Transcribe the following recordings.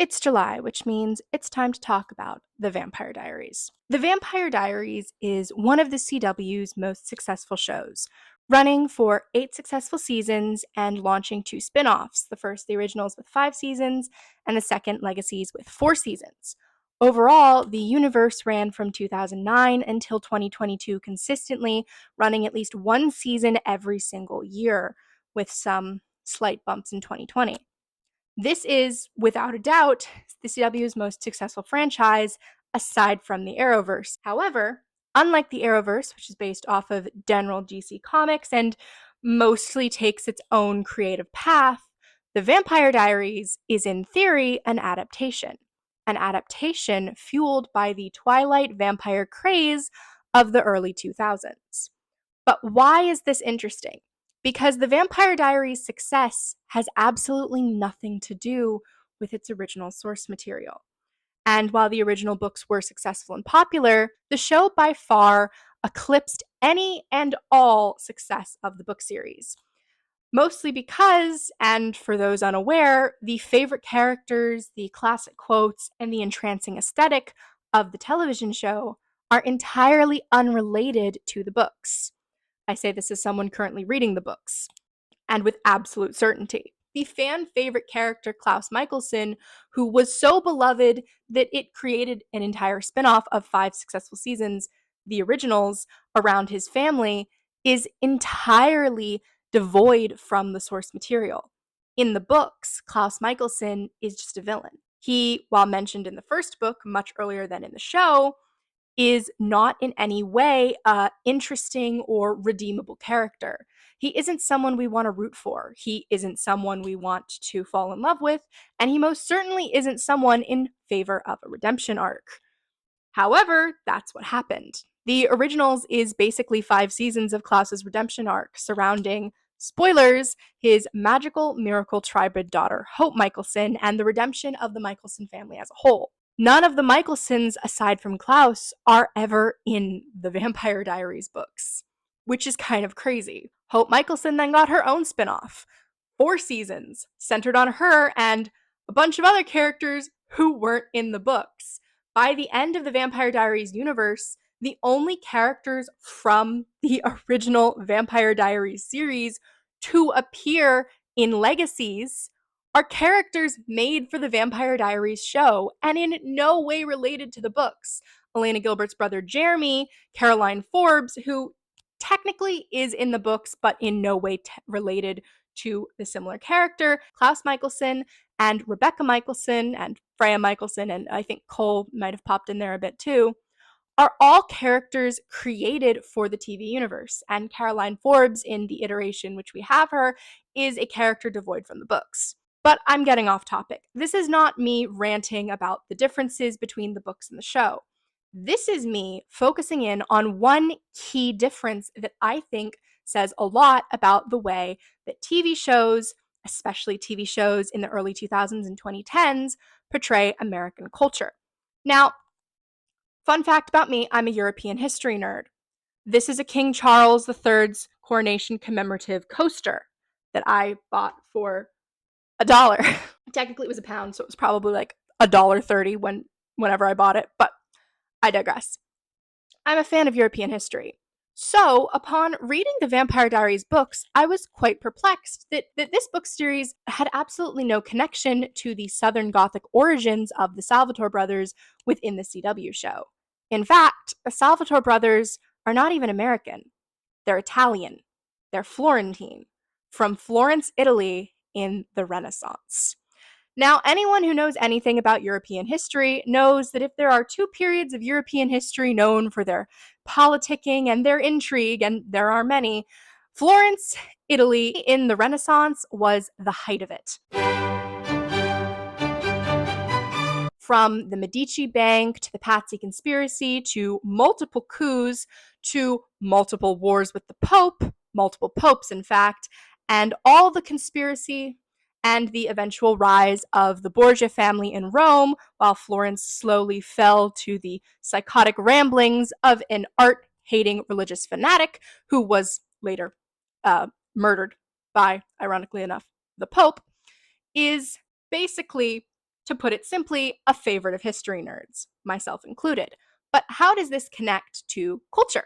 It's July, which means it's time to talk about The Vampire Diaries. The Vampire Diaries is one of the CW's most successful shows, running for 8 successful seasons and launching 2 spin offs, the first, the originals, with 5 seasons, and the second, Legacies, with 4 seasons. Overall, the universe ran from 2009 until 2022 consistently, running at least one season every single year, with some slight bumps in 2020. This is, without a doubt, the CW's most successful franchise, aside from the Arrowverse. However, unlike the Arrowverse, which is based off of general DC Comics and mostly takes its own creative path, The Vampire Diaries is, in theory, an adaptation. An adaptation fueled by the Twilight vampire craze of the early 2000s. But why is this interesting? Because The Vampire Diaries' success has absolutely nothing to do with its original source material. And while the original books were successful and popular, the show by far eclipsed any and all success of the book series. Mostly because, and for those unaware, the favorite characters, the classic quotes, and the entrancing aesthetic of the television show are entirely unrelated to the books. I say this as someone currently reading the books, and with absolute certainty. The fan favorite character Klaus Michelson, who was so beloved that it created an entire spin-off of 5 successful seasons, the originals, around his family, is entirely devoid from the source material. In the books, Klaus Michelson is just a villain. He, while mentioned in the first book much earlier than in the show, is not in any way a interesting or redeemable character. He isn't someone we want to root for. He isn't someone we want to fall in love with, and he most certainly isn't someone in favor of a redemption arc. However, that's what happened. The originals is basically 5 seasons of Klaus's redemption arc surrounding, spoilers, his magical miracle tribrid daughter, Hope Michelson, and the redemption of the Michelson family as a whole. None of the Michelsons, aside from Klaus, are ever in the Vampire Diaries books, which is kind of crazy. Hope Michelson then got her own spin-off, 4 seasons, centered on her and a bunch of other characters who weren't in the books. By the end of the Vampire Diaries universe, the only characters from the original Vampire Diaries series to appear in Legacies are characters made for the Vampire Diaries show and in no way related to the books. Elena Gilbert's brother Jeremy, Caroline Forbes, who technically is in the books but in no way related to the similar character, Klaus Michelson, and Rebecca Michelson, and Freya Michelson, and I think Cole might have popped in there a bit too, are all characters created for the TV universe. And Caroline Forbes, in the iteration which we have her, is a character devoid from the books. But I'm getting off topic. This is not me ranting about the differences between the books and the show. This is me focusing in on one key difference that I think says a lot about the way that TV shows, especially TV shows in the early 2000s and 2010s, portray American culture. Now, fun fact about me, I'm a European history nerd. This is a King Charles III's coronation commemorative coaster that I bought for $1. Technically it was £1, so it was probably like $1.30 whenever I bought it, but I digress. I'm a fan of European history. So, upon reading the Vampire Diaries books, I was quite perplexed that this book series had absolutely no connection to the Southern Gothic origins of the Salvatore brothers within the CW show. In fact, the Salvatore brothers are not even American. They're Italian. They're Florentine, from Florence, Italy, in the Renaissance. Now, anyone who knows anything about European history knows that if there are 2 periods of European history known for their politicking and their intrigue, and there are many, Florence, Italy, in the Renaissance was the height of it. From the Medici Bank to the Pazzi conspiracy to multiple coups to multiple wars with the Pope, multiple popes in fact, and all the conspiracy and the eventual rise of the Borgia family in Rome, while Florence slowly fell to the psychotic ramblings of an art-hating religious fanatic who was later murdered by, ironically enough, the Pope, is basically To put it simply, a favorite of history nerds, myself included. But how does this connect to culture?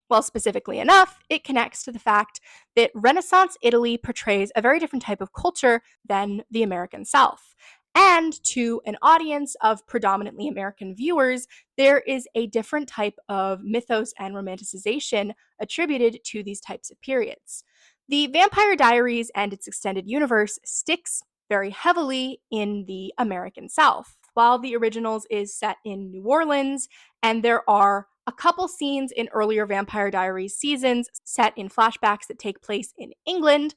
Well, specifically enough, it connects to the fact that Renaissance Italy portrays a very different type of culture than the American South. And to an audience of predominantly American viewers, there is a different type of mythos and romanticization attributed to these types of periods. The Vampire Diaries and its extended universe sticks very heavily in the American South, while the originals is set in New Orleans, and there are a couple scenes in earlier Vampire Diaries seasons set in flashbacks that take place in England.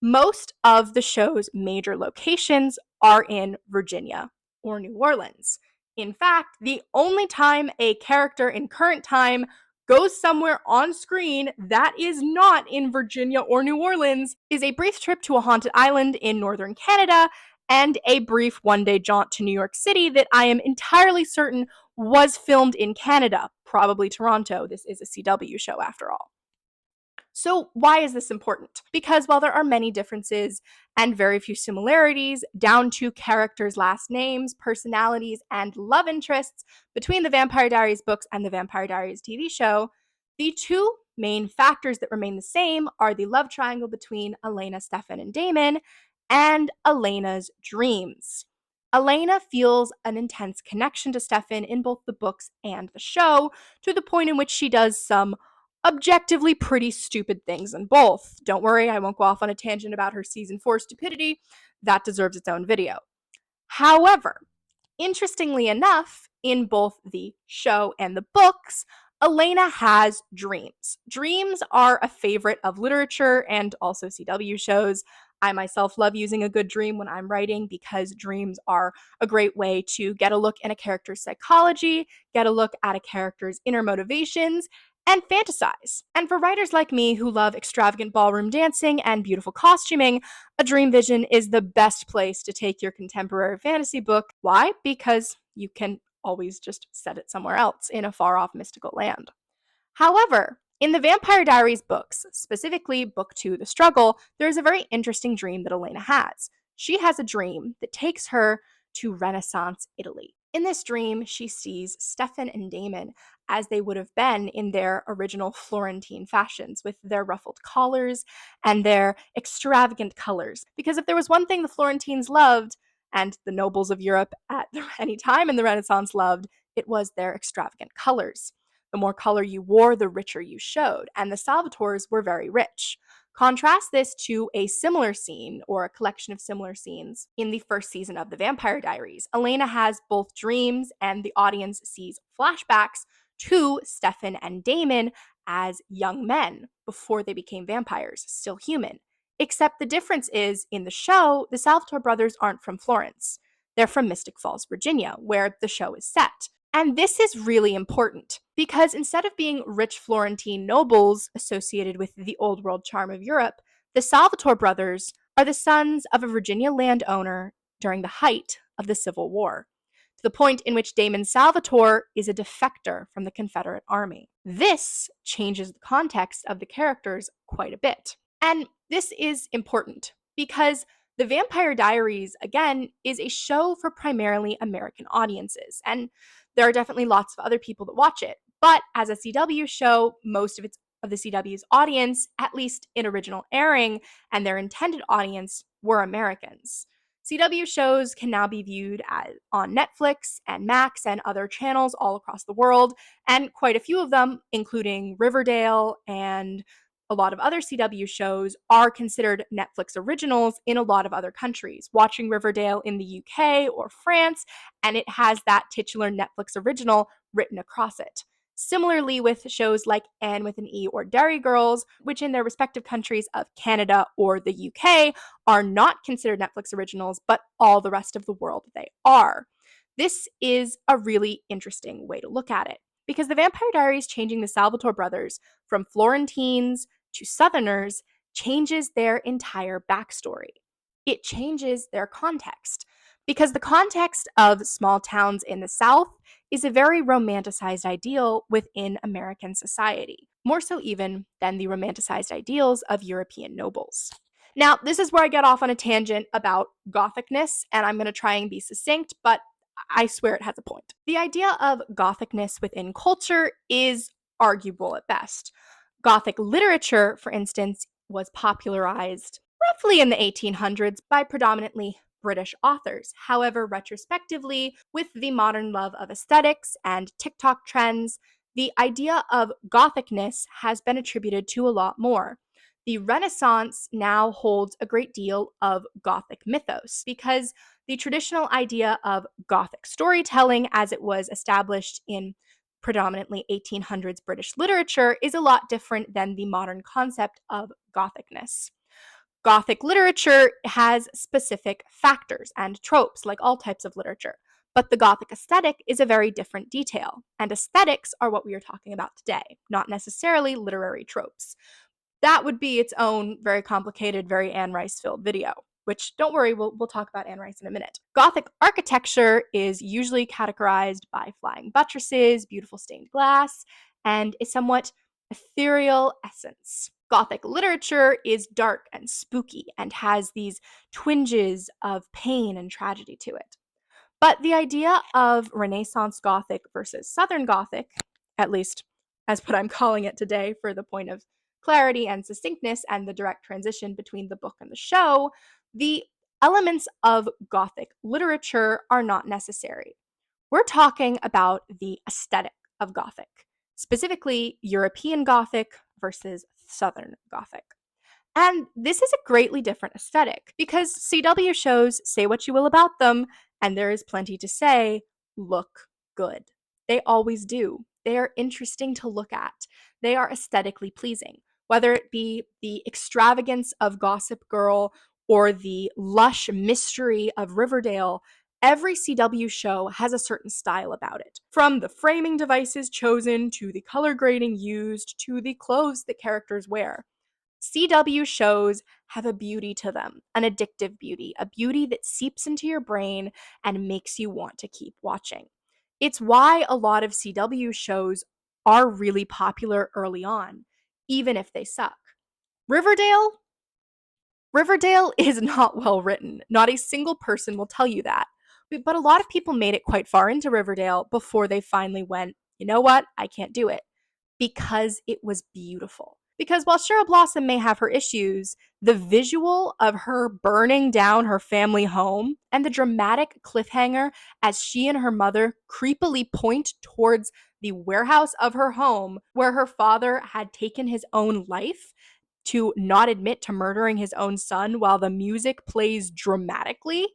Most of the show's major locations are in Virginia or New Orleans. In fact, the only time a character in current time goes somewhere on screen that is not in Virginia or New Orleans is a brief trip to a haunted island in northern Canada and a brief one-day jaunt to New York City that I am entirely certain was filmed in Canada, probably Toronto. This is a CW show after all. So, why is this important? Because while there are many differences and very few similarities, down to characters' last names, personalities, and love interests between the Vampire Diaries books and the Vampire Diaries TV show, the two main factors that remain the same are the love triangle between Elena, Stefan, and Damon, and Elena's dreams. Elena feels an intense connection to Stefan in both the books and the show, to the point in which she does some objectively pretty stupid things in both. Don't worry, I won't go off on a tangent about her season 4 stupidity. That deserves its own video. However, interestingly enough, in both the show and the books, Elena has dreams. Dreams are a favorite of literature and also CW shows. I myself love using a good dream when I'm writing because dreams are a great way to get a look in a character's psychology, get a look at a character's inner motivations, and fantasize. And for writers like me who love extravagant ballroom dancing and beautiful costuming, a dream vision is the best place to take your contemporary fantasy book. Why? Because you can always just set it somewhere else in a far off mystical land. However, in the Vampire Diaries books, specifically book 2, The Struggle, there's a very interesting dream that Elena has. She has a dream that takes her to Renaissance Italy. In this dream, she sees Stefan and Damon as they would have been in their original Florentine fashions, with their ruffled collars and their extravagant colors. Because if there was one thing the Florentines loved, and the nobles of Europe at any time in the Renaissance loved, it was their extravagant colors. The more color you wore, the richer you showed, and the Salvatores were very rich. Contrast this to a similar scene, or a collection of similar scenes, in the first season of The Vampire Diaries. Elena has both dreams, and the audience sees flashbacks to Stefan and Damon as young men before they became vampires, still human. Except the difference is, in the show, the Salvatore brothers aren't from Florence. They're from Mystic Falls, Virginia, where the show is set. And this is really important because instead of being rich Florentine nobles associated with the old world charm of Europe, the Salvatore brothers are the sons of a Virginia landowner during the height of the Civil War, to the point in which Damon Salvatore is a defector from the Confederate Army. This changes the context of the characters quite a bit. And this is important because The Vampire Diaries, again, is a show for primarily American audiences. And there are definitely lots of other people that watch it. But as a CW show, most of the CW's audience, at least in original airing, and their intended audience were Americans. CW shows can now be viewed on Netflix and Max and other channels all across the world, and quite a few of them, including Riverdale and a lot of other CW shows, are considered Netflix originals in a lot of other countries. Watching Riverdale in the UK or France, and it has that titular Netflix original written across it. Similarly with shows like Anne with an E or Dairy Girls, which in their respective countries of Canada or the UK are not considered Netflix originals, but all the rest of the world they are. This is a really interesting way to look at it, because The Vampire Diaries changing the Salvatore brothers from Florentines to Southerners changes their entire backstory. It changes their context, because the context of small towns in the South is a very romanticized ideal within American society, more so even than the romanticized ideals of European nobles. Now, this is where I get off on a tangent about Gothicness, and I'm going to try and be succinct, but I swear it has a point. The idea of Gothicness within culture is arguable at best. Gothic literature, for instance, was popularized roughly in the 1800s by predominantly British authors. However, retrospectively, with the modern love of aesthetics and TikTok trends, the idea of Gothicness has been attributed to a lot more. The Renaissance now holds a great deal of Gothic mythos because the traditional idea of Gothic storytelling, as it was established in predominantly 1800s British literature, is a lot different than the modern concept of Gothicness. Gothic literature has specific factors and tropes, like all types of literature. But the Gothic aesthetic is a very different detail, and aesthetics are what we are talking about today, not necessarily literary tropes. That would be its own very complicated, very Anne Rice filled video, which don't worry, we'll talk about Anne Rice in a minute. Gothic architecture is usually categorized by flying buttresses, beautiful stained glass, and a somewhat ethereal essence. Gothic literature is dark and spooky and has these twinges of pain and tragedy to it. But the idea of Renaissance Gothic versus Southern Gothic, at least as what I'm calling it today for the point of clarity and succinctness and the direct transition between the book and the show, the elements of Gothic literature are not necessary. We're talking about the aesthetic of Gothic, specifically European Gothic versus Southern Gothic. And this is a greatly different aesthetic because CW shows, say what you will about them, and there is plenty to say, look good. They always do. They are interesting to look at. They are aesthetically pleasing, whether it be the extravagance of Gossip Girl or the lush mystery of Riverdale. Every CW show has a certain style about it. From the framing devices chosen, to the color grading used, to the clothes that characters wear. CW shows have a beauty to them, an addictive beauty, a beauty that seeps into your brain and makes you want to keep watching. It's why a lot of CW shows are really popular early on, even if they suck. Riverdale? Riverdale is not well written. Not a single person will tell you that. But a lot of people made it quite far into Riverdale before they finally went, you know what? I can't do it. Because it was beautiful. Because while Cheryl Blossom may have her issues, the visual of her burning down her family home and the dramatic cliffhanger as she and her mother creepily point towards the warehouse of her home where her father had taken his own life to not admit to murdering his own son while the music plays dramatically,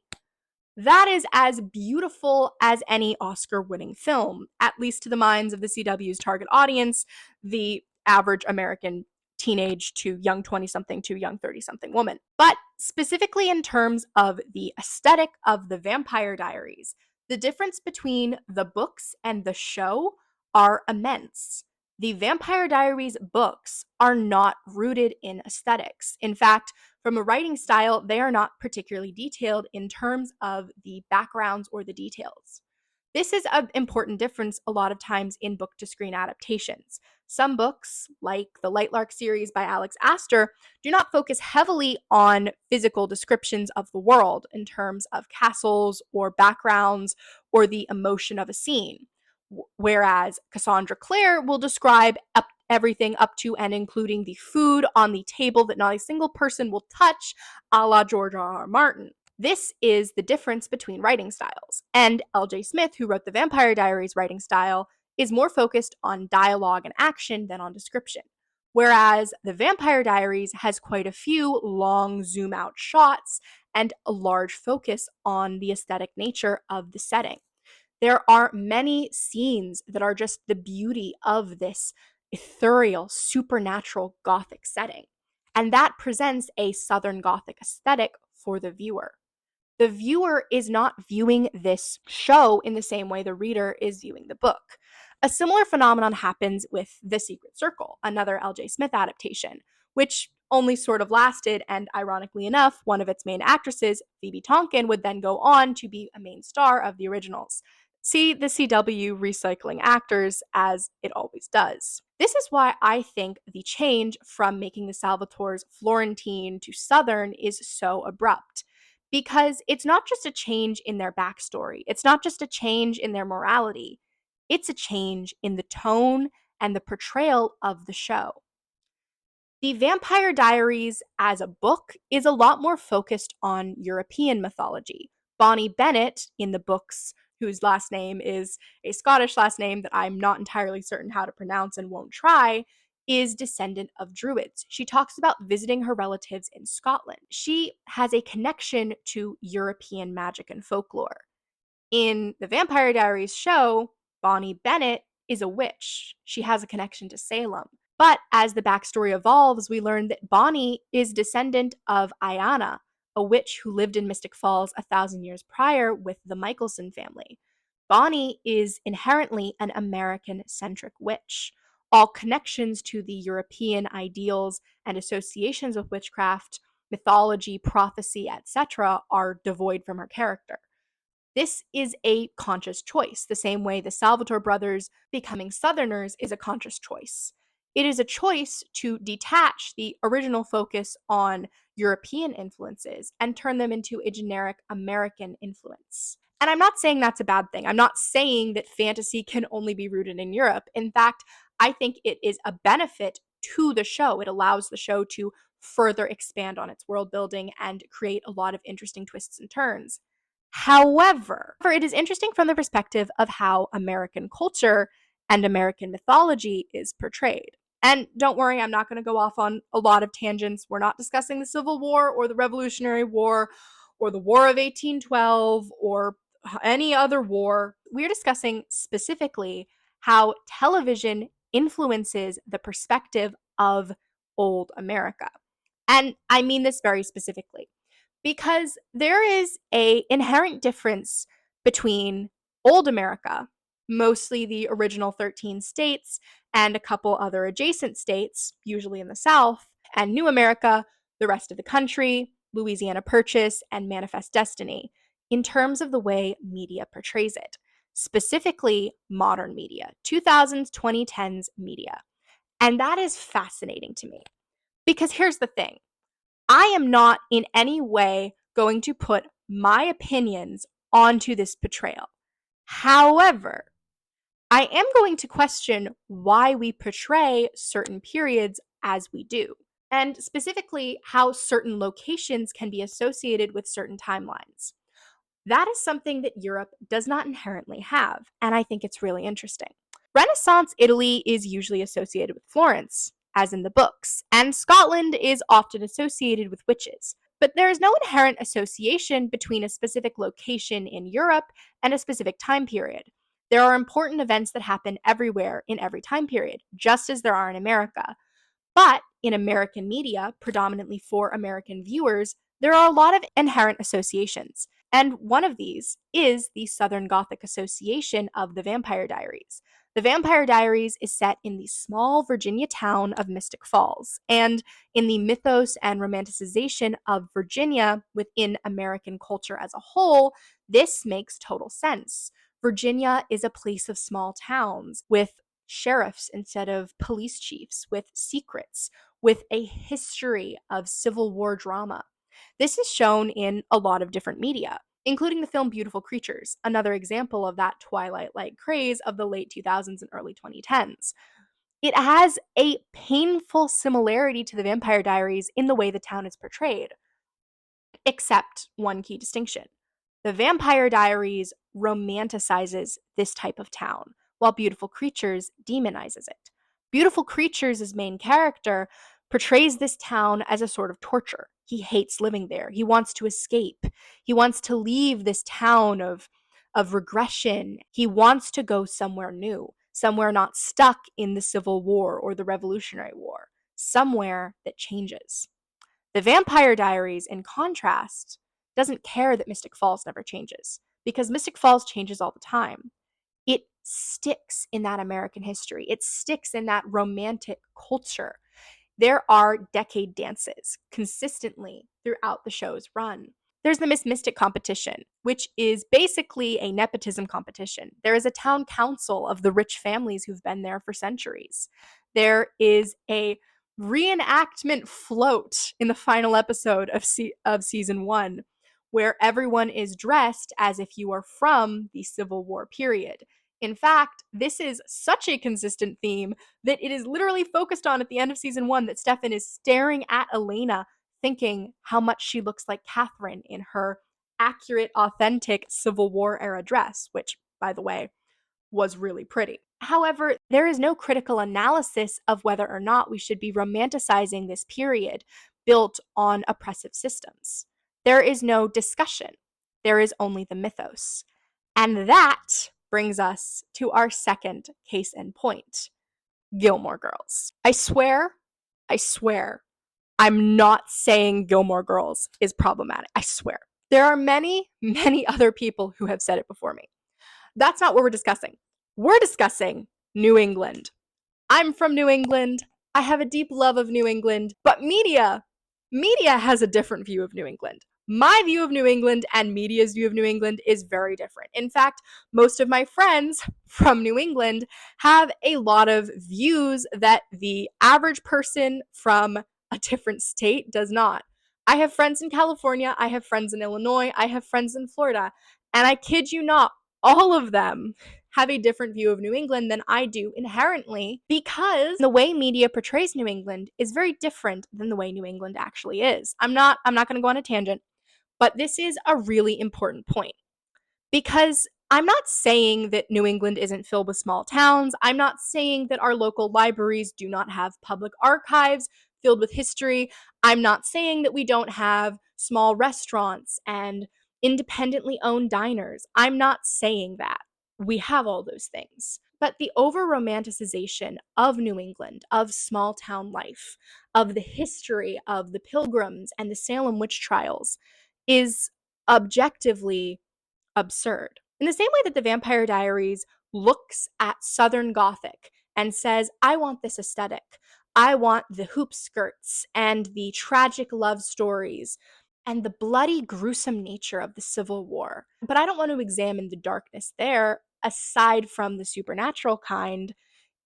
that is as beautiful as any Oscar-winning film, at least to the minds of the CW's target audience, the average American teenage to young 20-something to young 30-something woman. But specifically in terms of the aesthetic of the Vampire Diaries, the difference between the books and the show are immense. The Vampire Diaries books are not rooted in aesthetics. In fact, from a writing style, they are not particularly detailed in terms of the backgrounds or the details. This is an important difference a lot of times in book to screen adaptations. Some books, like the Lightlark series by Alex Astor, do not focus heavily on physical descriptions of the world in terms of castles or backgrounds or the emotion of a scene. Whereas Cassandra Clare will describe everything up to and including the food on the table that not a single person will touch, a la George R.R. Martin. This is the difference between writing styles. And L.J. Smith, who wrote the Vampire Diaries writing style, is more focused on dialogue and action than on description. Whereas the Vampire Diaries has quite a few long zoom out shots and a large focus on the aesthetic nature of the setting. There are many scenes that are just the beauty of this ethereal, supernatural Gothic setting. And that presents a Southern Gothic aesthetic for the viewer. The viewer is not viewing this show in the same way the reader is viewing the book. A similar phenomenon happens with The Secret Circle, another L.J. Smith adaptation, which only sort of lasted, and ironically enough, one of its main actresses, Phoebe Tonkin, would then go on to be a main star of the originals. See the CW recycling actors as it always does. This is why I think the change from making the Salvatores Florentine to Southern is so abrupt. Because it's not just a change in their backstory, it's not just a change in their morality, it's a change in the tone and the portrayal of the show. The Vampire Diaries as a book is a lot more focused on European mythology. Bonnie Bennett in the books, whose last name is a Scottish last name that I'm not entirely certain how to pronounce and won't try, is descendant of Druids. She talks about visiting her relatives in Scotland. She has a connection to European magic and folklore. In the Vampire Diaries show, Bonnie Bennett is a witch. She has a connection to Salem. But as the backstory evolves, we learn that Bonnie is descendant of Ayanna, a witch who lived in Mystic Falls 1,000 years prior with the Michelson family. Bonnie is inherently an American centric witch. All connections to the European ideals and associations with witchcraft, mythology, prophecy, etc., are devoid from her character. This is a conscious choice, the same way the Salvatore brothers becoming Southerners is a conscious choice. It is a choice to detach the original focus on European influences and turn them into a generic American influence. And I'm not saying that's a bad thing. I'm not saying that fantasy can only be rooted in Europe. In fact, I think it is a benefit to the show. It allows the show to further expand on its world building and create a lot of interesting twists and turns. However, it is interesting from the perspective of how American culture and American mythology is portrayed. And don't worry, I'm not going to go off on a lot of tangents. We're not discussing the Civil War or the Revolutionary War or the War of 1812 or any other war. We're discussing specifically how television influences the perspective of old America. And I mean this very specifically because there is a inherent difference between old America, mostly the original 13 states and a couple other adjacent states, usually in the South, and new America, the rest of the country, Louisiana Purchase, and Manifest Destiny, in terms of the way media portrays it, specifically modern media, 2000s, 2010s media. And that is fascinating to me because here's the thing. I am not in any way going to put my opinions onto this portrayal. However, I am going to question why we portray certain periods as we do, and specifically how certain locations can be associated with certain timelines. That is something that Europe does not inherently have, and I think it's really interesting. Renaissance Italy is usually associated with Florence, as in the books, and Scotland is often associated with witches. But there is no inherent association between a specific location in Europe and a specific time period. There are important events that happen everywhere in every time period, just as there are in America. But in American media, predominantly for American viewers, there are a lot of inherent associations. And one of these is the Southern Gothic Association of the Vampire Diaries. The Vampire Diaries is set in the small Virginia town of Mystic Falls, and in the mythos and romanticization of Virginia within American culture as a whole, this makes total sense. Virginia is a place of small towns with sheriffs instead of police chiefs, with secrets, with a history of Civil War drama. This is shown in a lot of different media, including the film Beautiful Creatures, another example of that Twilight-like craze of the late 2000s and early 2010s. It has a painful similarity to the Vampire Diaries in the way the town is portrayed, except one key distinction. The Vampire Diaries romanticizes this type of town, while Beautiful Creatures demonizes it. Beautiful Creatures' main character portrays this town as a sort of torture. He hates living there. He wants to escape. He wants to leave this town of regression. He wants to go somewhere new, somewhere not stuck in the Civil War or the Revolutionary War, somewhere that changes. The Vampire Diaries, in contrast, doesn't care that Mystic Falls never changes, because Mystic Falls changes all the time. It sticks in that American history, it sticks in that romantic culture. There are decade dances consistently throughout the show's run. There's the Miss Mystic competition, which is basically a nepotism competition. There is a town council of the rich families who've been there for centuries. There is a reenactment float in the final episode of season 1 where everyone is dressed as if you are from the Civil War period. In fact, this is such a consistent theme that it is literally focused on at the end of season 1 that Stefan is staring at Elena thinking how much she looks like Catherine in her accurate, authentic Civil War era dress, which, by the way, was really pretty. However, there is no critical analysis of whether or not we should be romanticizing this period built on oppressive systems. There is no discussion. There is only the mythos. And that brings us to our second case in point, Gilmore Girls. I swear, I'm not saying Gilmore Girls is problematic. I swear. There are many, many other people who have said it before me. That's not what we're discussing. We're discussing New England. I'm from New England. I have a deep love of New England, but media has a different view of New England. My view of New England and media's view of New England is very different. In fact, most of my friends from New England have a lot of views that the average person from a different state does not. I have friends in California, I have friends in Illinois, I have friends in Florida, and I kid you not, all of them have a different view of New England than I do inherently, because the way media portrays New England is very different than the way New England actually is. I'm not going to go on a tangent, but this is a really important point, because I'm not saying that New England isn't filled with small towns. I'm not saying that our local libraries do not have public archives filled with history. I'm not saying that we don't have small restaurants and independently owned diners. I'm not saying that. We have all those things. But the over romanticization of New England, of small town life, of the history of the Pilgrims and the Salem witch trials is objectively absurd. In the same way that the Vampire Diaries looks at Southern Gothic and says, I want this aesthetic. I want the hoop skirts and the tragic love stories and the bloody, gruesome nature of the Civil War. But I don't want to examine the darkness there, aside from the supernatural kind,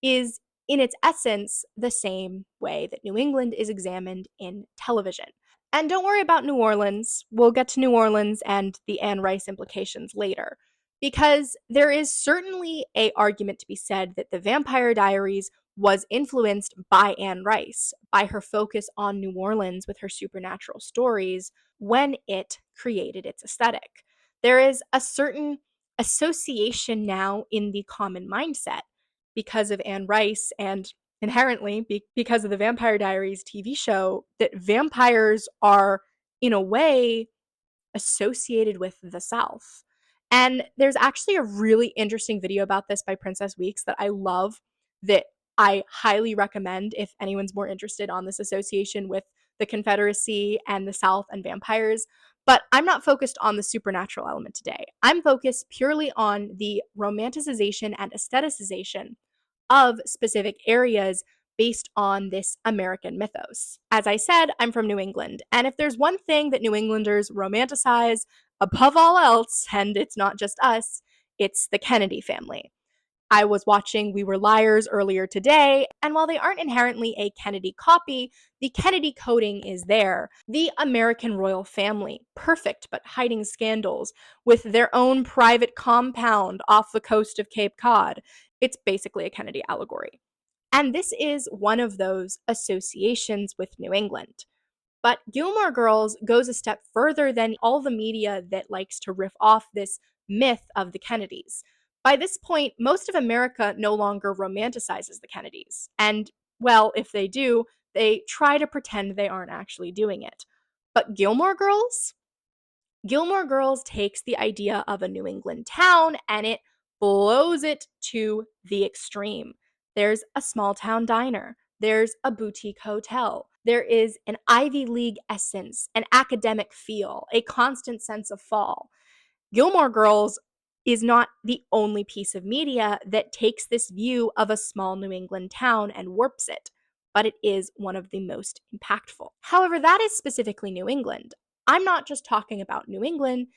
is in its essence the same way that New England is examined in television. And don't worry about New Orleans. We'll get to New Orleans and the Anne Rice implications later, because there is certainly a argument to be said that the Vampire Diaries was influenced by Anne Rice, by her focus on New Orleans with her supernatural stories when it created its aesthetic. There is a certain association now in the common mindset because of Anne Rice and inherently because of the Vampire Diaries TV show that vampires are, in a way, associated with the South. And there's actually a really interesting video about this by Princess Weeks that I love, that I highly recommend if anyone's more interested on this association with the Confederacy and the South and vampires. But I'm not focused on the supernatural element today. I'm focused purely on the romanticization and aestheticization of specific areas based on this American mythos. As I said, I'm from New England, and if there's one thing that New Englanders romanticize above all else, and it's not just us, it's the Kennedy family. I was watching We Were Liars earlier today, and while they aren't inherently a Kennedy copy, the Kennedy coding is there. The American royal family, perfect but hiding scandals, with their own private compound off the coast of Cape Cod. It's basically a Kennedy allegory. And this is one of those associations with New England. But Gilmore Girls goes a step further than all the media that likes to riff off this myth of the Kennedys. By this point, most of America no longer romanticizes the Kennedys. And, well, if they do, they try to pretend they aren't actually doing it. But Gilmore Girls? Gilmore Girls takes the idea of a New England town and it blows it to the extreme. There's a small town diner. There's a boutique hotel. There is an Ivy League essence, an academic feel, a constant sense of fall. Gilmore Girls is not the only piece of media that takes this view of a small New England town and warps it, but it is one of the most impactful. However, that is specifically New England. I'm not just talking about New England,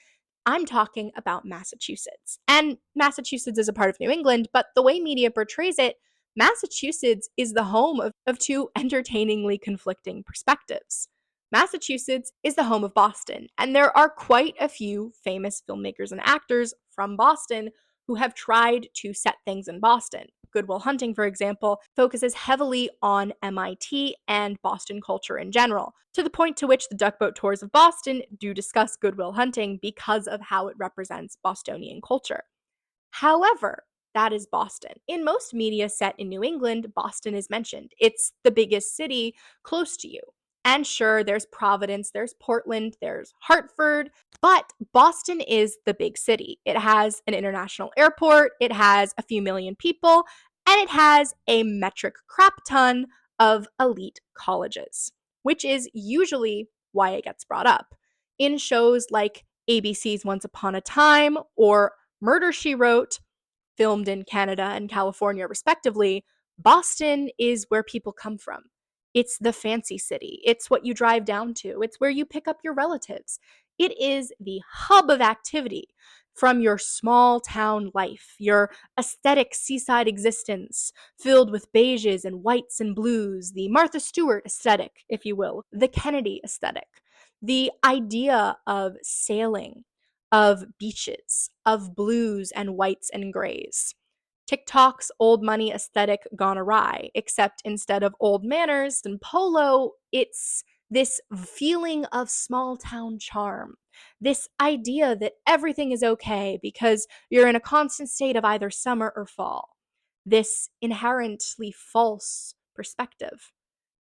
I'm talking about Massachusetts. And Massachusetts is a part of New England, but the way media portrays it, Massachusetts is the home of two entertainingly conflicting perspectives. Massachusetts is the home of Boston, and there are quite a few famous filmmakers and actors from Boston who have tried to set things in Boston. Good Will Hunting, for example, focuses heavily on MIT and Boston culture in general, to the point to which the Duckboat Tours of Boston do discuss Good Will Hunting because of how it represents Bostonian culture. However, that is Boston. In most media set in New England, Boston is mentioned. It's the biggest city close to you. And sure, there's Providence, there's Portland, there's Hartford, but Boston is the big city. It has an international airport, it has a few million people, and it has a metric crap ton of elite colleges, which is usually why it gets brought up. In shows like ABC's Once Upon a Time or Murder, She Wrote, filmed in Canada and California, respectively, Boston is where people come from. It's the fancy city. It's what you drive down to. It's where you pick up your relatives. It is the hub of activity from your small town life, your aesthetic seaside existence filled with beiges and whites and blues, the Martha Stewart aesthetic, if you will, the Kennedy aesthetic, the idea of sailing, of beaches, of blues and whites and grays. TikTok's old money aesthetic gone awry, except instead of old manners and polo, it's this feeling of small town charm. This idea that everything is okay because you're in a constant state of either summer or fall. This inherently false perspective.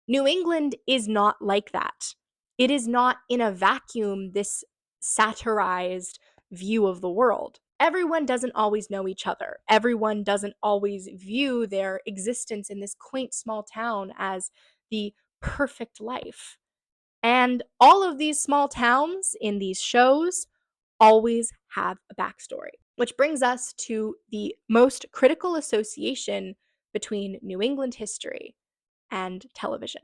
New England is not like that. It is not in a vacuum, this satirized view of the world. Everyone doesn't always know each other. Everyone doesn't always view their existence in this quaint small town as the perfect life. And all of these small towns in these shows always have a backstory, which brings us to the most critical association between New England history and television: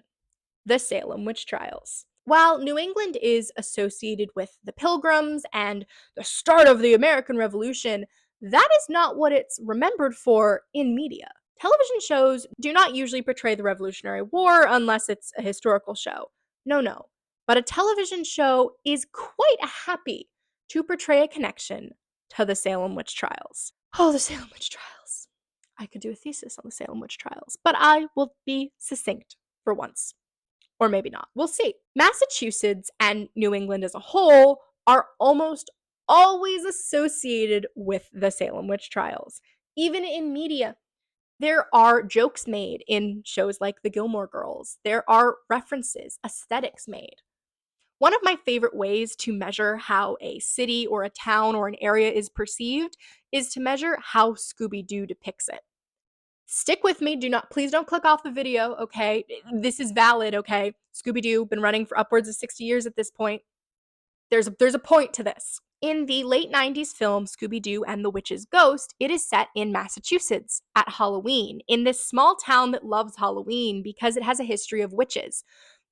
the Salem witch trials. While New England is associated with the Pilgrims and the start of the American Revolution, that is not what it's remembered for in media. Television shows do not usually portray the Revolutionary War unless it's a historical show. No, no. But a television show is quite happy to portray a connection to the Salem witch trials. Oh, the Salem witch trials. I could do a thesis on the Salem witch trials, but I will be succinct for once. Or maybe not. We'll see. Massachusetts and New England as a whole are almost always associated with the Salem witch trials. Even in media, there are jokes made in shows like The Gilmore Girls. There are references, aesthetics made. One of my favorite ways to measure how a city or a town or an area is perceived is to measure how Scooby-Doo depicts it. Stick with me. Please don't click off the video, okay? This is valid, okay? Scooby-Doo, been running for upwards of 60 years at this point. There's a point to this. In the late 90s film Scooby-Doo and the Witch's Ghost, it is set in Massachusetts at Halloween, in this small town that loves Halloween because it has a history of witches.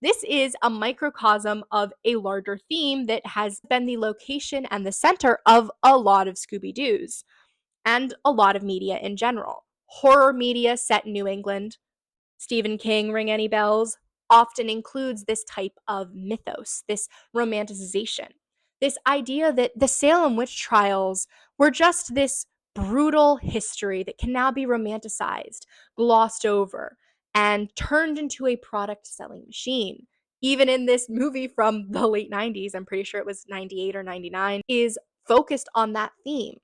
This is a microcosm of a larger theme that has been the location and the center of a lot of Scooby-Doos and a lot of media in general. Horror media set in New England, Stephen King, ring any bells, often includes this type of mythos, this romanticization, this idea that the Salem witch trials were just this brutal history that can now be romanticized, glossed over, and turned into a product selling machine. Even in this movie from the late 90s, I'm pretty sure it was 98 or 99, is focused on that theme,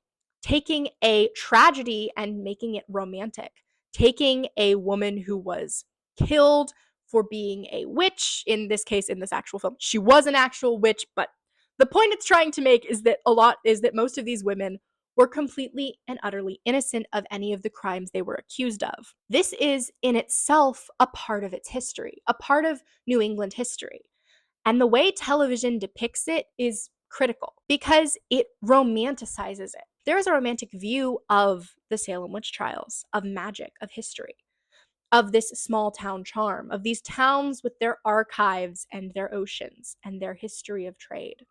taking a tragedy and making it romantic, taking a woman who was killed for being a witch. In this case, in this actual film, she was an actual witch, but the point it's trying to make is that most of these women were completely and utterly innocent of any of the crimes they were accused of. This is in itself a part of its history, a part of New England history. And the way television depicts it is critical because it romanticizes it. There is a romantic view of the Salem witch trials, of magic, of history. of this small town charm, of these towns with their archives and their oceans and their history of trade.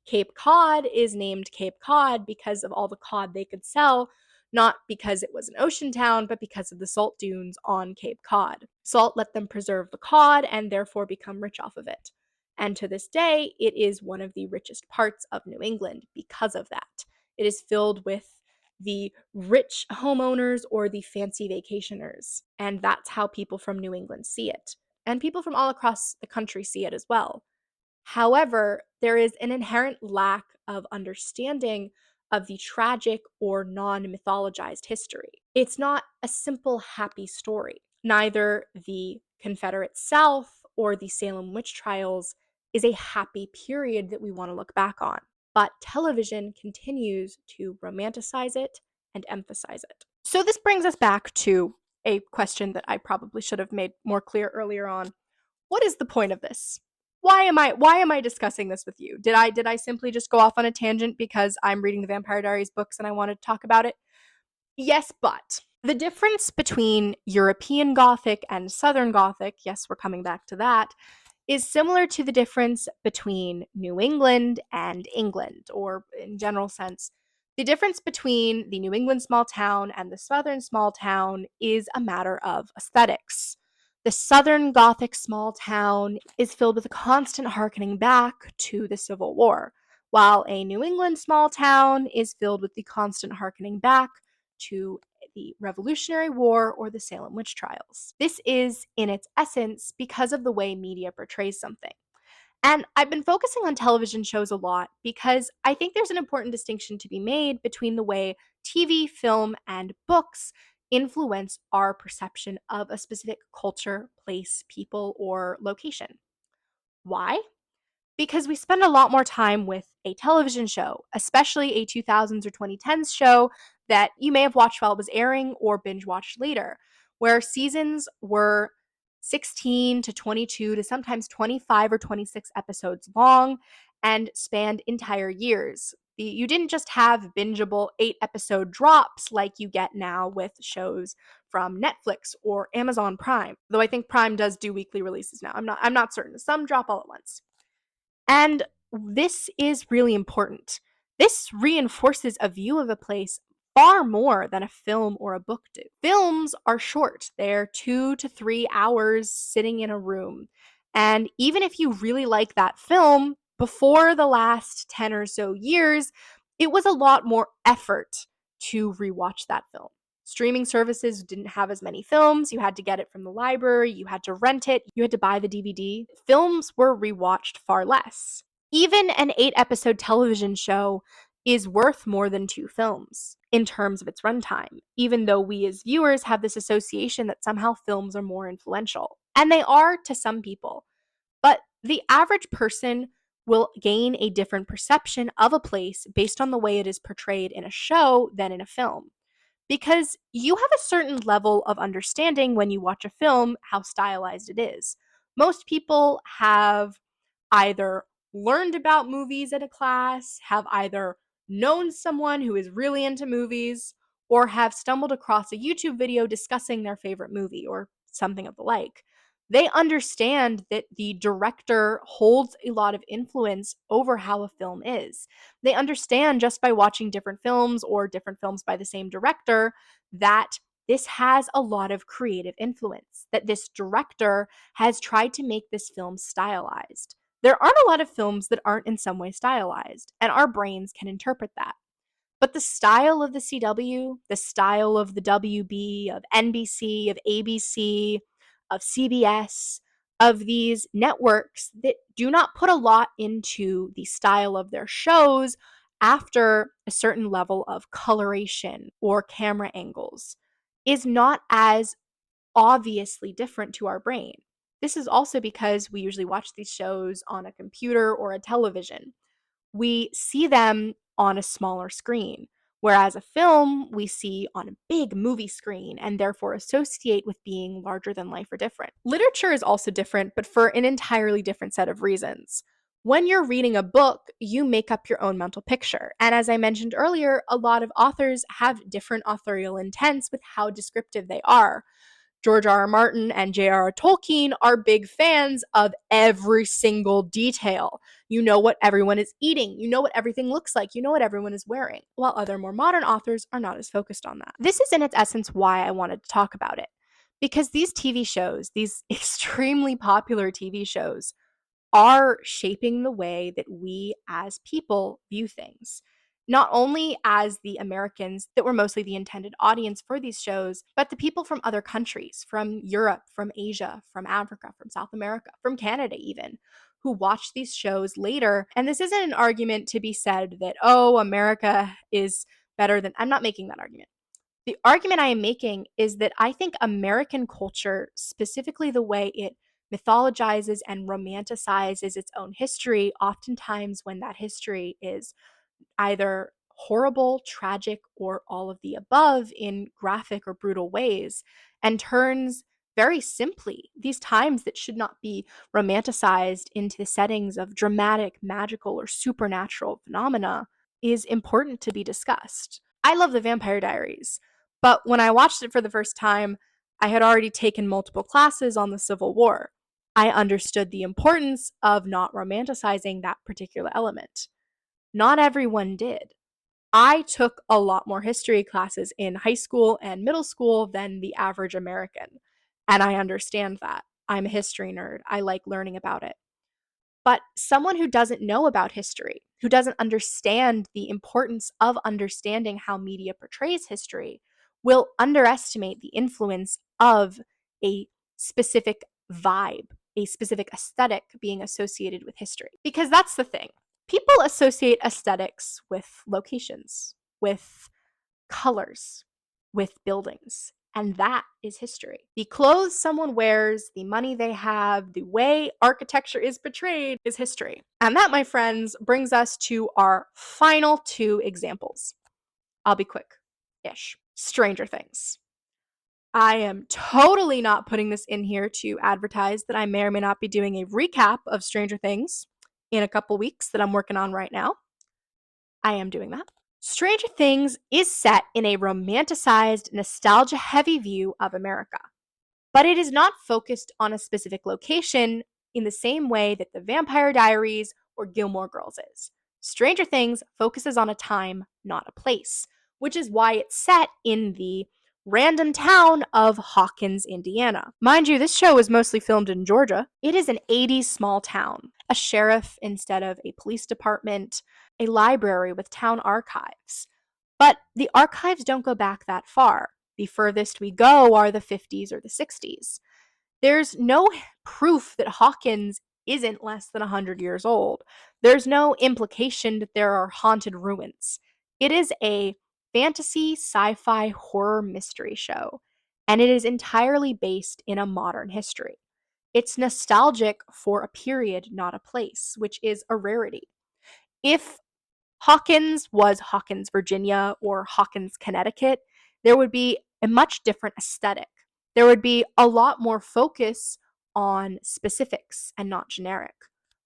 Cape Cod is named Cape Cod because of all the cod they could sell, not because it was an ocean town, but because of the salt dunes on Cape Cod. Salt let them preserve the cod and therefore become rich off of it. And to this day, it is one of the richest parts of New England because of that. It is filled with the rich homeowners or the fancy vacationers. And that's how people from New England see it. And people from all across the country see it as well. However, there is an inherent lack of understanding of the tragic or non mythologized history. It's not a simple happy story. Neither the Confederate South or the Salem witch trials is a happy period that we want to look back on. But television continues to romanticize it and emphasize it. So, this brings us back to a question that I probably should have made more clear earlier on. What is the point of this? Why am I discussing this with you? Did I simply just go off on a tangent because I'm reading the Vampire Diaries books and I want to talk about it? Yes, but the difference between European Gothic and Southern Gothic, yes, we're coming back to that, is similar to the difference between New England and England, or in general sense, the difference between the New England small town and the Southern small town is a matter of aesthetics. The Southern Gothic small town is filled with a constant harkening back to the Civil War, while a New England small town is filled with the constant harkening back to the Revolutionary War or the Salem witch trials. This is, in its essence, because of the way media portrays something. And I've been focusing on television shows a lot because I think there's an important distinction to be made between the way TV, film, and books influence our perception of a specific culture, place, people, or location. Why? Because we spend a lot more time with a television show, especially a 2000s or 2010s show that you may have watched while it was airing or binge watched later, where seasons were 16 to 22 to sometimes 25 or 26 episodes long and spanned entire years. You didn't just have bingeable 8-episode drops like you get now with shows from Netflix or Amazon Prime. Though I think Prime does do weekly releases now. I'm not certain. Some drop all at once. And this is really important. This reinforces a view of a place far more than a film or a book do. Films are short, they're 2 to 3 hours sitting in a room. And even if you really like that film, before the last 10 or so years, it was a lot more effort to rewatch that film. Streaming services didn't have as many films. You had to get it from the library, you had to rent it, you had to buy the DVD. Films were rewatched far less. Even an 8-episode television show is worth more than 2 films in terms of its runtime, even though we as viewers have this association that somehow films are more influential. And they are to some people. But the average person will gain a different perception of a place based on the way it is portrayed in a show than in a film. Because you have a certain level of understanding when you watch a film how stylized it is. Most people have either learned about movies at a class, have either known someone who is really into movies, or have stumbled across a YouTube video discussing their favorite movie or something of the like. They understand that the director holds a lot of influence over how a film is. They understand just by watching different films or different films by the same director that this has a lot of creative influence, that this director has tried to make this film stylized. There aren't a lot of films that aren't in some way stylized, and our brains can interpret that. But the style of the CW, the style of the WB, of NBC, of ABC, of CBS, of these networks that do not put a lot into the style of their shows after a certain level of coloration or camera angles is not as obviously different to our brain. This is also because we usually watch these shows on a computer or a television. We see them on a smaller screen, whereas a film we see on a big movie screen and therefore associate with being larger than life or different. Literature is also different, but for an entirely different set of reasons. When you're reading a book, you make up your own mental picture. And as I mentioned earlier, a lot of authors have different authorial intents with how descriptive they are. George R. R. Martin and J.R.R. Tolkien are big fans of every single detail. You know what everyone is eating. You know what everything looks like. You know what everyone is wearing. While other more modern authors are not as focused on that. This is in its essence why I wanted to talk about it. Because these TV shows, these extremely popular TV shows, are shaping the way that we as people view things. Not only as the Americans that were mostly the intended audience for these shows, but the people from other countries, from Europe, from Asia, from Africa, from South America, from Canada even, who watch these shows later. And this isn't an argument to be said that, oh, America is better than, I'm not making that argument. The argument I am making is that I think American culture, specifically the way it mythologizes and romanticizes its own history, oftentimes when that history is either horrible, tragic, or all of the above in graphic or brutal ways, and turns very simply these times that should not be romanticized into the settings of dramatic, magical, or supernatural phenomena, is important to be discussed. I love The Vampire Diaries, but when I watched it for the first time, I had already taken multiple classes on the Civil War. I understood the importance of not romanticizing that particular element. Not everyone did. I took a lot more history classes in high school and middle school than the average American, and I understand that. I'm a history nerd. I like learning about it. But someone who doesn't know about history, who doesn't understand the importance of understanding how media portrays history, will underestimate the influence of a specific vibe, a specific aesthetic being associated with history. Because that's the thing. People associate aesthetics with locations, with colors, with buildings. And that is history. The clothes someone wears, the money they have, the way architecture is portrayed is history. And that, my friends, brings us to our final two examples. I'll be quick-ish. Stranger Things. I am totally not putting this in here to advertise that I may or may not be doing a recap of Stranger Things in a couple weeks that I'm working on right now. I am doing that. Stranger Things is set in a romanticized, nostalgia-heavy view of America, but it is not focused on a specific location in the same way that The Vampire Diaries or Gilmore Girls is. Stranger Things focuses on a time, not a place, which is why it's set in the random town of Hawkins, Indiana. Mind you, this show was mostly filmed in Georgia. It is an 80s small town, a sheriff instead of a police department, a library with town archives. But the archives don't go back that far. The furthest we go are the 50s or the 60s. There's no proof that Hawkins isn't less than 100 years old. There's no implication that there are haunted ruins. It is a fantasy, sci-fi, horror mystery show, and it is entirely based in a modern history. It's nostalgic for a period, not a place, which is a rarity. If Hawkins was Hawkins, Virginia, or Hawkins, Connecticut, there would be a much different aesthetic. There would be a lot more focus on specifics and not generic.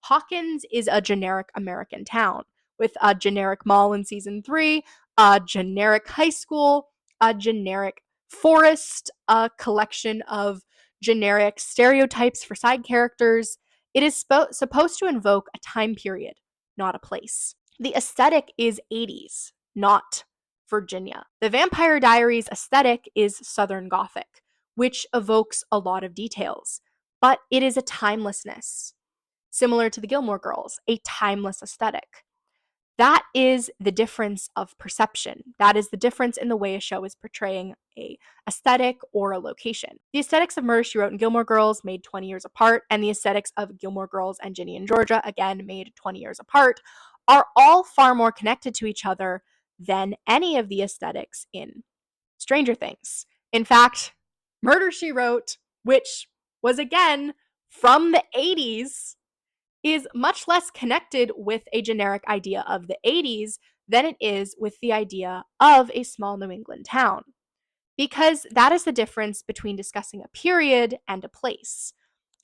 Hawkins is a generic American town with a generic mall in season 3, a generic high school, a generic forest, a collection of generic stereotypes for side characters. It is supposed to invoke a time period, not a place. The aesthetic is 80s, not Virginia. The Vampire Diaries aesthetic is Southern Gothic, which evokes a lot of details, but it is a timelessness, similar to the Gilmore Girls, a timeless aesthetic. That is the difference of perception. That is the difference in the way a show is portraying a aesthetic or a location. The aesthetics of Murder, She Wrote, and Gilmore Girls made 20 years apart, and the aesthetics of Gilmore Girls and Ginny and Georgia, again made 20 years apart, are all far more connected to each other than any of the aesthetics in Stranger Things. In fact, Murder, She Wrote, which was again from the 80s, is much less connected with a generic idea of the 80s than it is with the idea of a small New England town. Because that is the difference between discussing a period and a place.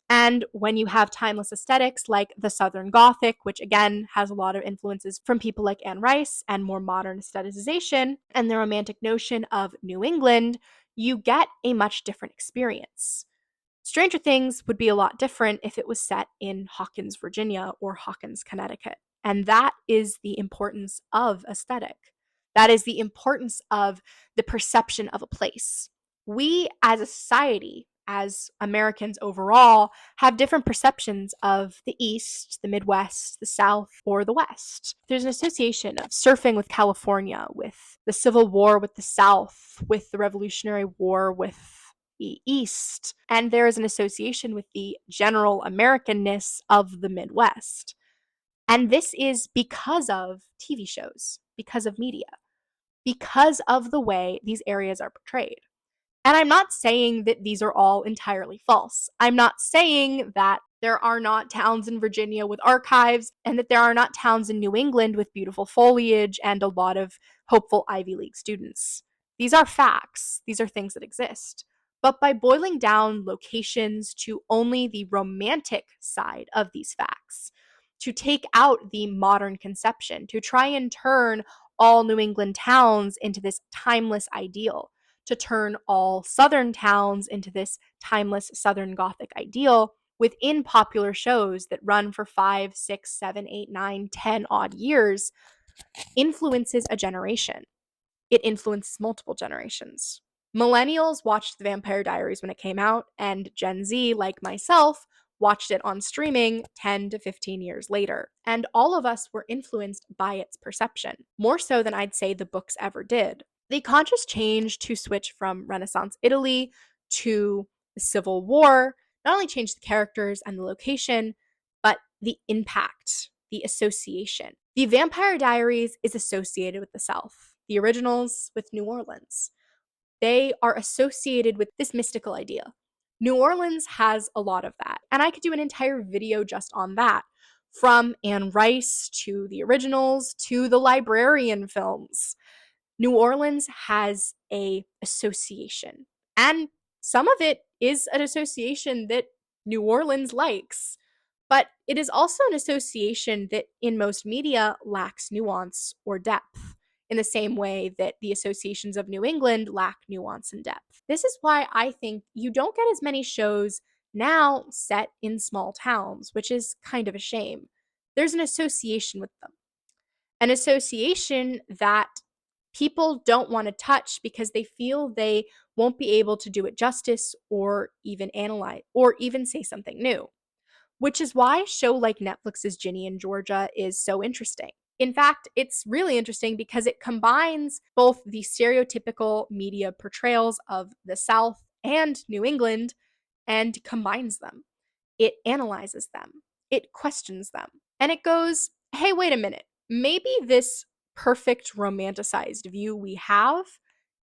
And when you have timeless aesthetics like the Southern Gothic, which again has a lot of influences from people like Anne Rice and more modern aestheticization, and the romantic notion of New England, you get a much different experience. Stranger Things would be a lot different if it was set in Hawkins, Virginia or Hawkins, Connecticut. And that is the importance of aesthetic. That is the importance of the perception of a place. We as a society, as Americans overall, have different perceptions of the East, the Midwest, the South, or the West. There's an association of surfing with California, with the Civil War with the South, with the Revolutionary War with the East, and there is an association with the general Americanness of the Midwest. And this is because of TV shows, because of media, because of the way these areas are portrayed. And I'm not saying that these are all entirely false. I'm not saying that there are not towns in Virginia with archives and that there are not towns in New England with beautiful foliage and a lot of hopeful Ivy League students. These are facts, these are things that exist. But by boiling down locations to only the romantic side of these facts, to take out the modern conception, to try and turn all New England towns into this timeless ideal, to turn all Southern towns into this timeless Southern Gothic ideal within popular shows that run for 5, 6, 7, 8, 9, 10 odd years, influences a generation. It influences multiple generations. Millennials watched The Vampire Diaries when it came out, and Gen Z, like myself, watched it on streaming 10 to 15 years later. And all of us were influenced by its perception, more so than I'd say the books ever did. The conscious change to switch from Renaissance Italy to the Civil War not only changed the characters and the location, but the impact, the association. The Vampire Diaries is associated with the South, the originals with New Orleans. They are associated with this mystical idea. New Orleans has a lot of that, and I could do an entire video just on that, from Anne Rice to the originals to the Librarian films. New Orleans has a association, and some of it is an association that New Orleans likes. But it is also an association that in most media lacks nuance or depth, in the same way that the associations of New England lack nuance and depth. This is why I think you don't get as many shows now set in small towns, which is kind of a shame. There's an association with them, an association that people don't want to touch because they feel they won't be able to do it justice or even analyze or even say something new. Which is why a show like Netflix's Ginny and Georgia is so interesting. In fact, it's really interesting because it combines both the stereotypical media portrayals of the South and New England and combines them. It analyzes them, it questions them, and it goes, hey, wait a minute, maybe this perfect romanticized view we have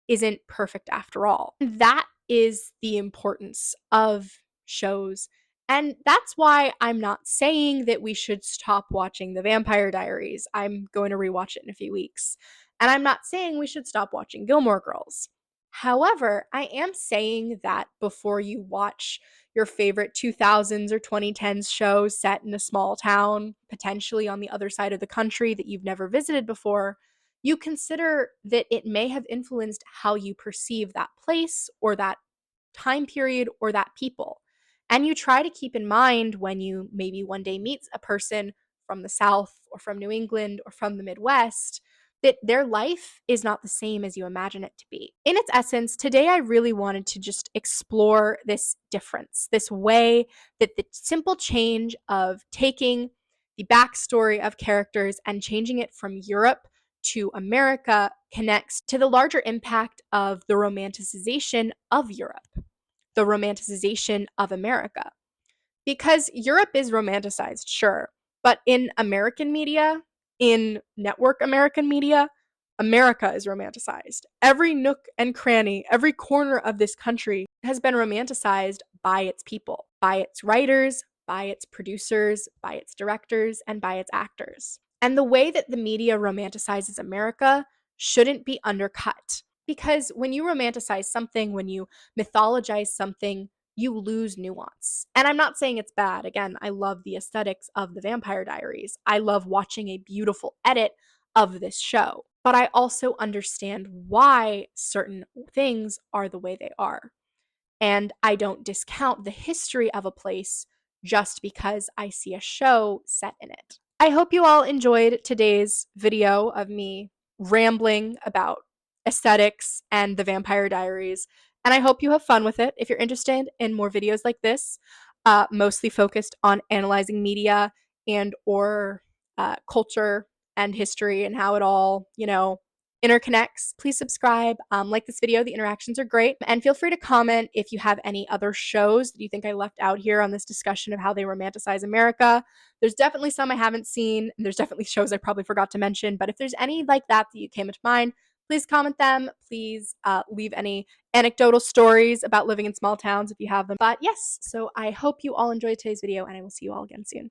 isn't perfect after all. That is the importance of shows. And that's why I'm not saying that we should stop watching The Vampire Diaries. I'm going to rewatch it in a few weeks. And I'm not saying we should stop watching Gilmore Girls. However, I am saying that before you watch your favorite 2000s or 2010s show set in a small town, potentially on the other side of the country that you've never visited before, you consider that it may have influenced how you perceive that place or that time period or that people. And you try to keep in mind when you maybe one day meet a person from the South or from New England or from the Midwest that their life is not the same as you imagine it to be. In its essence, today I really wanted to just explore this difference, this way that the simple change of taking the backstory of characters and changing it from Europe to America connects to the larger impact of the romanticization of Europe, the romanticization of America. Because Europe is romanticized, sure, but in American media, in network American media, America is romanticized. Every nook and cranny, every corner of this country has been romanticized by its people, by its writers, by its producers, by its directors, and by its actors. And the way that the media romanticizes America shouldn't be undercut. Because when you romanticize something, when you mythologize something, you lose nuance. And I'm not saying it's bad. Again, I love the aesthetics of The Vampire Diaries. I love watching a beautiful edit of this show. but I also understand why certain things are the way they are. And I don't discount the history of a place just because I see a show set in it. I hope you all enjoyed today's video of me rambling about aesthetics and the Vampire Diaries. And I hope you have fun with it. If you're interested in more videos like this, mostly focused on analyzing media and or culture and history and how it all, interconnects, please subscribe, like this video. The interactions are great, and feel free to comment if you have any other shows that you think I left out here on this discussion of how they romanticize America. There's definitely some I haven't seen, and there's definitely shows I probably forgot to mention, but if there's any like that you came into mind, please comment them. Please leave any anecdotal stories about living in small towns if you have them. But yes, so I hope you all enjoyed today's video, and I will see you all again soon.